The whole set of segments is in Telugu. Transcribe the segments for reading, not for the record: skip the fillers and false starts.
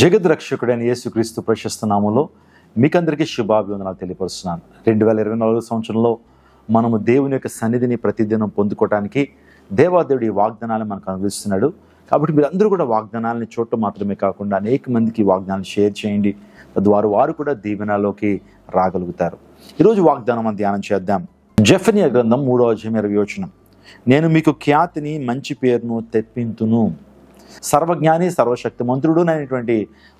జగద్రక్షకుడైన యేసుక్రీస్తు ప్రశస్త నామంలో మీకందరికీ శుభాభివందనాలు తెలియపరుస్తున్నాను. 2024 సంవత్సరంలో మనము దేవుని యొక్క సన్నిధిని ప్రతిదినం పొందుకోవడానికి దేవాదేవుడి వాగ్దానాలు మనకు అనుగ్రహిస్తున్నాడు. కాబట్టి మీరందరూ కూడా వాగ్దానాలని చూడటం మాత్రమే కాకుండా అనేక మందికి వాగ్దానాలు షేర్ చేయండి. తద్వారా వారు కూడా దీవెనలోకి రాగలుగుతారు. ఈరోజు వాగ్దానం మనం ధ్యానం చేద్దాం. జెఫన్యా గ్రంథం 3వ అధ్యాయం 20వ వచనం. నేను మీకు ఖ్యాతిని మంచి పేరును తెప్పింతును. సర్వజ్ఞాని సర్వశక్తిమంతుడు అనేటువంటి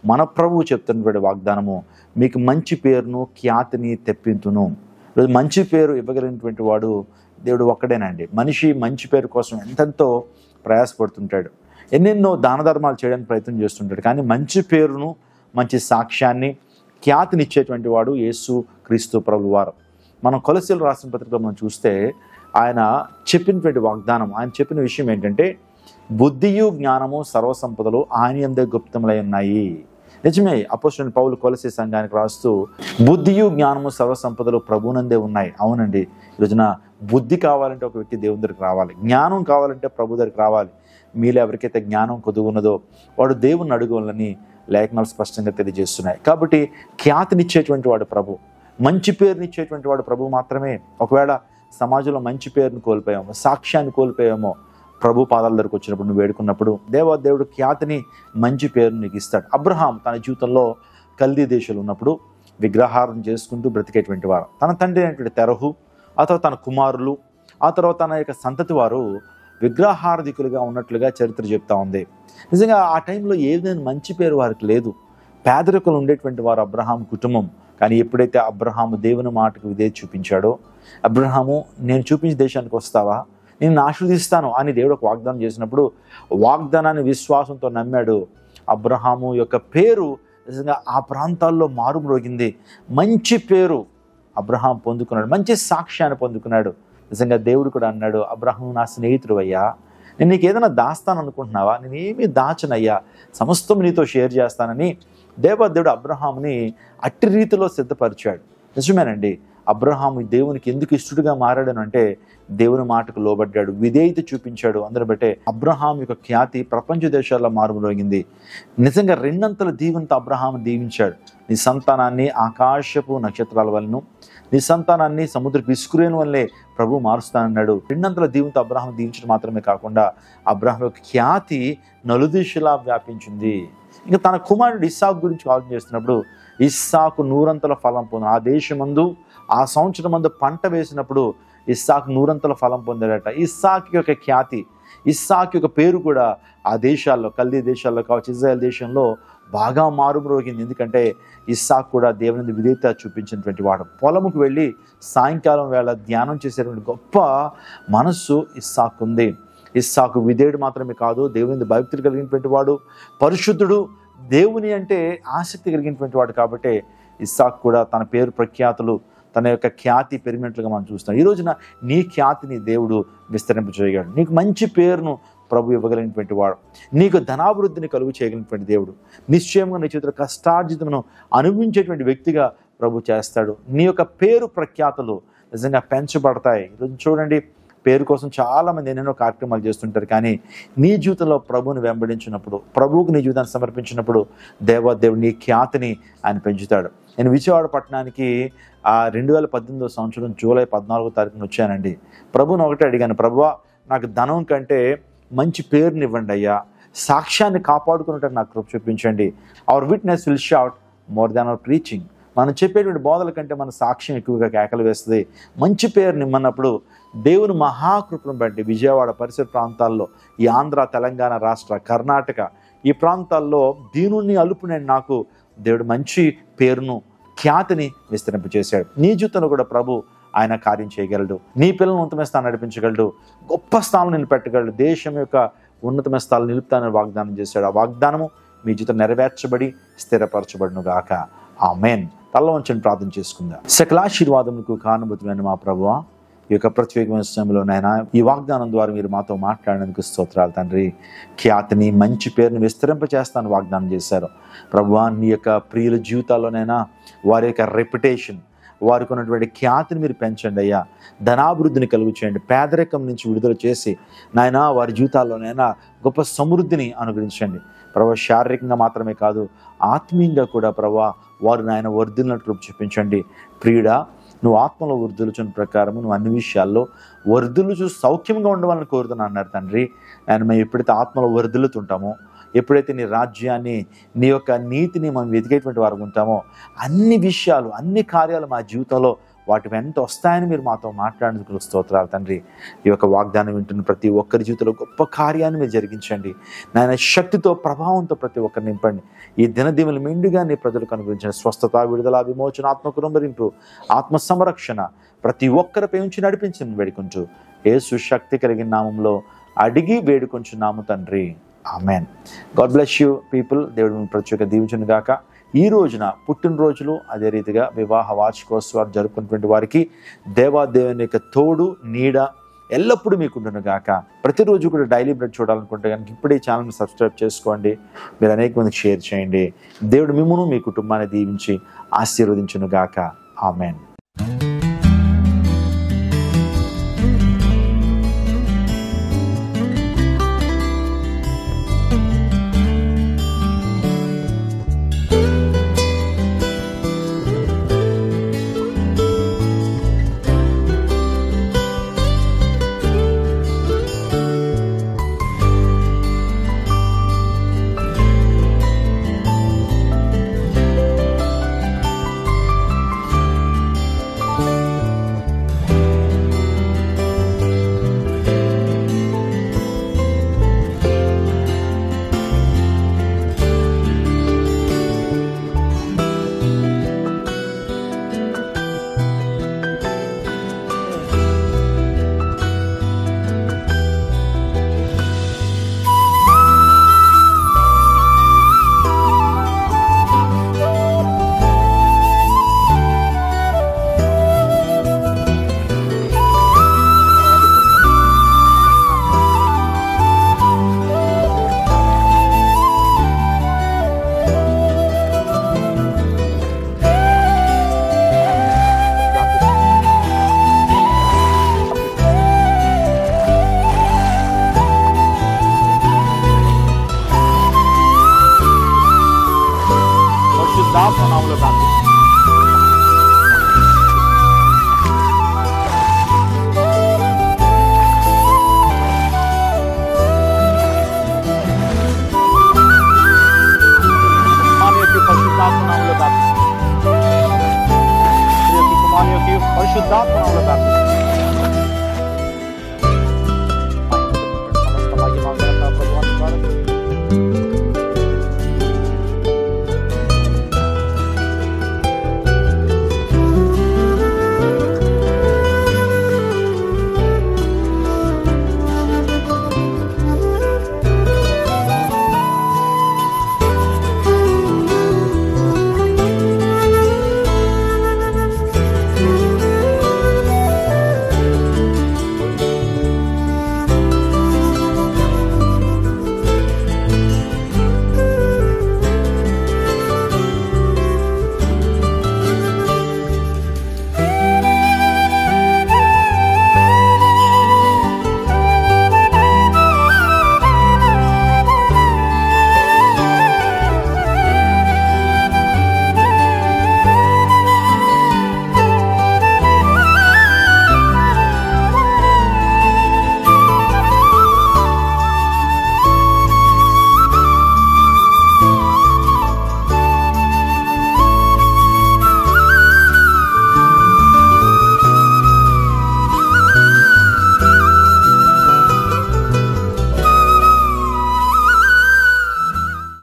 మన ప్రభువు చెప్తున్నటువంటి వాగ్దానము, మీకు మంచి పేరును ఖ్యాతిని తెప్పింతును. మంచి పేరు ఇవ్వగలిగినటువంటి వాడు దేవుడు ఒక్కడేనండి. మనిషి మంచి పేరు కోసం ఎంతెంతో ప్రయాసపడుతుంటాడు, ఎన్నెన్నో దాన ధర్మాలు చేయడానికి ప్రయత్నం చేస్తుంటాడు. కానీ మంచి పేరును, మంచి సాక్ష్యాన్ని, ఖ్యాతినిచ్చేటువంటి వాడు యేసు క్రీస్తు ప్రభువారు. మనం కొలస్సీలు రాసిన పత్రికలో మనం చూస్తే ఆయన చెప్పినటువంటి వాగ్దానం, ఆయన చెప్పిన విషయం ఏంటంటే, బుద్ధియు జ్ఞానము సర్వసంపదలు ఆయన యందే గుప్తములై ఉన్నాయి. నిజమే, అపోస్తలుడైన పౌలు కొలస్సీ సంఘానికి రాస్తూ బుద్ధియు జ్ఞానము సర్వసంపదలు ప్రభునందే ఉన్నాయి. అవునండి, ఈరోజున బుద్ధి కావాలంటే ఒక వ్యక్తి దేవుని దగ్గరికి రావాలి, జ్ఞానం కావాలంటే ప్రభు దగ్గరికి రావాలి. మీలో ఎవరికైతే జ్ఞానం కొదుగున్నదో వాడు దేవుని అడుగులని లేఖనాలు స్పష్టంగా తెలియజేస్తున్నాయి. కాబట్టి ఖ్యాతినిచ్చేటువంటి వాడు ప్రభు, మంచి పేరునిచ్చేటువంటి వాడు ప్రభు మాత్రమే. ఒకవేళ సమాజంలో మంచి పేరుని కోల్పోయామో, సాక్ష్యాన్ని కోల్పోయామో, ప్రభు పాదాల దగ్గరకు వచ్చినప్పుడు నువ్వు వేడుకున్నప్పుడు దేవుడు ఖ్యాతిని, మంచి పేరును నీకు ఇస్తాడు. అబ్రహాం తన జీవితంలో కల్దీ దేశంలో ఉన్నప్పుడు విగ్రహారం చేసుకుంటూ బ్రతికేటువంటి వారు. తన తండ్రి అయినటువంటి తెరహు, ఆ తర్వాత తన కుమారులు, ఆ తర్వాత తన యొక్క సంతతి వారు విగ్రహారధికులుగా ఉన్నట్లుగా చరిత్ర చెప్తా ఉంది. నిజంగా ఆ టైంలో ఏదైనా మంచి పేరు వారికి లేదు. పేదరికలు ఉండేటువంటి వారు అబ్రహాం కుటుంబం. కానీ ఎప్పుడైతే అబ్రహాము దేవుని మాటకు విధేయత చూపించాడో, అబ్రహాము నేను చూపించే దేశానికి వస్తావా, నేను ఆశీర్వదిస్తాను అని దేవుడు ఒక వాగ్దానం చేసినప్పుడు వాగ్దానాన్ని విశ్వాసంతో నమ్మాడు. అబ్రహాము యొక్క పేరు నిజంగా ఆ ప్రాంతాల్లో మారుమ్రోగింది. మంచి పేరు అబ్రహాం పొందుకున్నాడు, మంచి సాక్ష్యాన్ని పొందుకున్నాడు. నిజంగా దేవుడు కూడా అన్నాడు, అబ్రహాము నా స్నేహితుడు అయ్యా, నేను నీకు ఏదైనా దాస్తాను అనుకుంటున్నావా, నేనేమీ దాచనయ్యా, సమస్తం నీతో షేర్ చేస్తానని దేవుడు అబ్రహాముని అట్టి రీతిలో సిద్ధపరిచాడు. నిజమేనండి, అబ్రహాము దేవునికి ఎందుకు ఇష్టడుగా మారాడని అంటే దేవుని మాటకు లోబడ్డాడు, విధేయత చూపించాడు. అందరి బట్టే అబ్రహాం యొక్క ఖ్యాతి ప్రపంచ దేశాల్లో మారుమోగింది. నిజంగా రెండంతల దీవెనతో అబ్రహాం దీవించాడు. నీ సంతానాన్ని ఆకాశపు నక్షత్రాల వలన, నీ సంతానాన్ని సముద్రపు ఇసుకురేణి వల్లే ప్రభు మారుస్తానన్నాడు. రెండంతల దీవెనతో అబ్రహాం దీవించడం మాత్రమే కాకుండా అబ్రహాం యొక్క ఖ్యాతి నలుదిశలా వ్యాపించింది. ఇంకా తన కుమారుడు ఇస్సాకు గురించి ఆలోచన చేస్తున్నప్పుడు, ఇస్సాకు నూరంతల ఫలం పొంది ఆ దేశమందు ఆ సంవత్సరం మందు పంట వేసినప్పుడు ఇస్సాకు నూరంతల ఫలం పొందాడట. ఇస్సాకు యొక్క ఖ్యాతి, ఇస్సాకు యొక్క పేరు కూడా ఆ దేశాల్లో, కల్దీ దేశాల్లో కావచ్చు, ఇజ్రాయెల్ దేశంలో బాగా మారుమ్రోగింది. ఎందుకంటే ఇస్సాకు కూడా దేవుని విధేయత చూపించినటువంటి వాడు. పొలముకు వెళ్ళి సాయంకాలం వేళ ధ్యానం చేసేటువంటి గొప్ప మనస్సు ఇస్సాకు ఉంది. ఇస్సాకు విధేయుడు మాత్రమే కాదు, దేవుని భక్తులు కలిగినటువంటి వాడు, పరిశుద్ధుడు, దేవుని అంటే ఆసక్తి కలిగినటువంటి వాడు. కాబట్టి ఇస్సాకు కూడా తన పేరు ప్రఖ్యాతులు, తన యొక్క ఖ్యాతి పెరిగినట్లుగా మనం చూస్తాం. ఈ రోజున నీ ఖ్యాతిని దేవుడు విస్తరింపజేయగలడు. నీకు మంచి పేరును ప్రభు ఇవ్వగలిగినటువంటి వాడు, నీకు ధనాభివృద్ధిని కలుగు చేయగలిగినటువంటి దేవుడు, నిశ్చయంగా నీ చేతుల కష్టార్జితమును అనుభవించేటువంటి వ్యక్తిగా ప్రభు చేస్తాడు. నీ యొక్క పేరు ప్రఖ్యాతులు నిజంగా పెంచబడతాయి. ఈరోజు చూడండి, పేరు కోసం చాలామంది ఎన్నెన్నో కార్యక్రమాలు చేస్తుంటారు. కానీ నీ జీవితంలో ప్రభువుని వెంబడించినప్పుడు, ప్రభువుకు నీ జీవితాన్ని సమర్పించినప్పుడు దేవుడు నీ ఖ్యాతిని ఆయన పెంచుతాడు. నేను విజయవాడ పట్టణానికి 2018 సంవత్సరం జూలై 14వ తారీఖున వచ్చానండి. ప్రభువుని ఒకటే అడిగాను, ప్రభువా నాకు ధనం కంటే మంచి పేరుని ఇవ్వండి అయ్యా, సాక్ష్యాన్ని కాపాడుకున్నట్టు నాకు కృప చూపించండి. Our witness will shout more than our preaching. మనం చెప్పేటువంటి బోధల కంటే మన సాక్ష్యం ఎక్కువగా కేకలు వేస్తుంది. మంచి పేరు నిమ్మన్నప్పుడు దేవుని మహాకృపను బట్టి విజయవాడ పరిసర ప్రాంతాల్లో, ఈ ఆంధ్ర, తెలంగాణ రాష్ట్ర, కర్ణాటక ఈ ప్రాంతాల్లో దీనుని అలుపునే నాకు దేవుడు మంచి పేరును, ఖ్యాతిని విస్తరింపచేశాడు. నీ జీవితంలో కూడా ప్రభు ఆయన కార్యం చేయగలడు. నీ పిల్లలను ఉన్నతమైన స్థానం నడిపించగలడు, గొప్ప స్థానం నేను పెట్టగలడు, దేశం యొక్క ఉన్నతమైన స్థానం నిలుపుతానని వాగ్దానం చేశాడు. ఆ వాగ్దానము మీ జీవితం నెరవేర్చబడి స్థిరపరచబడును గాక. ఆమేన్. తల వంచని ప్రార్థన చేసుకుందాం. సకలాశీర్వాదములకు కారణభూతమైన మా ప్రభువా, ఈ యొక్క ప్రత్యేకమైన సమయంలోనైనా ఈ వాగ్దానం ద్వారా మీరు మాతో మాట్లాడినందుకు స్తోత్రాలు తండ్రి. ఖ్యాతిని, మంచి పేరుని విస్తరింపచేస్తాను వాగ్దానం చేశారు ప్రభువా. నీ యొక్క ప్రియుల జీవితాల్లోనైనా వారి యొక్క రెప్యుటేషన్, వారికి ఉన్నటువంటి ఖ్యాతిని మీరు పెంచండి అయ్యా. ధనాభివృద్ధిని కలుగు చేయండి. పేదరికం నుంచి విడుదల చేసి నాయన వారి జీవితాల్లోనైనా గొప్ప సమృద్ధిని అనుగ్రహించండి ప్రభా. శారీరకంగా మాత్రమే కాదు, ఆత్మీయంగా కూడా ప్రభా వారు నాయన వర్ధిల్లినట్లు చూపించండి. ప్రియుడా, నువ్వు ఆత్మలో వర్ధిల్లుచున్న ప్రకారం నువ్వు అన్ని విషయాల్లో వర్ధిల్లుచు సౌఖ్యంగా ఉండవాలని కోరుతున్నా అన్నారు తండ్రి. ఆయన మేము ఎప్పుడైతే ఆత్మలో వర్ధిల్లుతుంటామో, ఎప్పుడైతే నీ రాజ్యాన్ని, నీ యొక్క నీతిని మనం వెతికేటువంటి వారు ఉంటామో, అన్ని విషయాలు, అన్ని కార్యాలు మా జీవితంలో వాటి వెంట వస్తాయని మీరు మాతో మాట్లాడేందుకు స్తోత్రాలు తండ్రి. ఈ యొక్క వాగ్దానం వింటున్న ప్రతి ఒక్కరి జీవితంలో గొప్ప కార్యాన్ని మీరు జరిగించండి నాయన. శక్తితో, ప్రభావంతో ప్రతి ఒక్కరిని నింపండి. ఈ దినదీవులు మెండుగా నీ ప్రజలకు అనుగ్రహించిన స్వస్థత, విడుదల, విమోచన, ఆత్మకురంభరింపు, ఆత్మ సంరక్షణ ప్రతి ఒక్కరిపై ఉంచి నడిపించమని వేడుకుంటూ యేసు శక్తి కలిగిన నామంలో అడిగి వేడుకొంచున్నాము తండ్రి. Amen. God bless you people. దేవుడు మిమ్మల్ని ప్రత్యేక దీవించును గాక. ఈ రోజున పుట్టినరోజులు, అదే రీతిగా వివాహ వార్షికోత్సవాలు జరుపుకున్నటువంటి వారికి దేవాదేవుని యొక్క తోడు, నీడ ఎల్లప్పుడూ మీకుంటును గాక. ప్రతిరోజు కూడా డైలీ బ్రెడ్ చూడాలనుకుంటే కనుక ఇప్పుడే ఈ ఛానల్ని సబ్స్క్రైబ్ చేసుకోండి. మీరు అనేక మందికి షేర్ చేయండి. దేవుడు మిమ్మును, మీ కుటుంబాన్ని దీవించి ఆశీర్వదించును గాక. ఆమెన్.